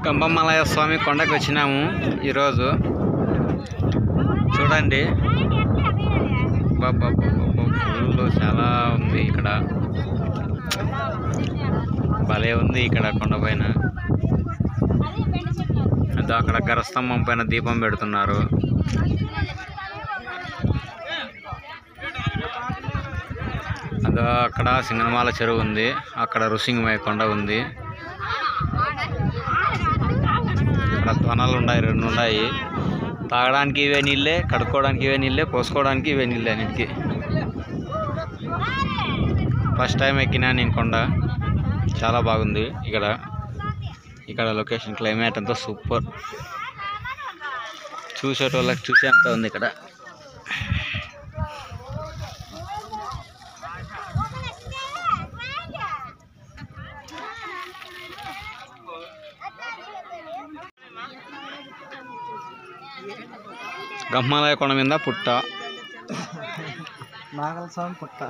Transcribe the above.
గంపమలయ స్వామి కొండకు వచ్చినాము ఈరోజు. చూడండి, ఫుల్ చాలా ఉంది ఇక్కడ, భలే ఉంది ఇక్కడ కొండపైన. అదో అక్కడ గరస్తంభం పైన దీపం పెడుతున్నారు. అదో అక్కడ సింగనమాల చెరువు ఉంది, అక్కడ ఋషింగమయ్య కొండ ఉంది. అక్కడ ధ్వనాలు ఉన్నాయి, 2 ఉన్నాయి. తాగడానికి ఇవే నీళ్ళే, కడుక్కోవడానికి ఇవే నీళ్ళే, పోసుకోవడానికి ఇవే నీళ్ళే అన్నిటికీ. ఫస్ట్ టైం ఎక్కినా నేను కొండ, చాలా బాగుంది ఇక్కడ. ఇక్కడ లొకేషన్, క్లైమేట్ అంతా సూపర్. చూసేటోళ్ళకి చూసే అంతా ఉంది ఇక్కడ. గంపమలయ కొండ మీద పుట్ట, నాగల స్వామి పుట్ట.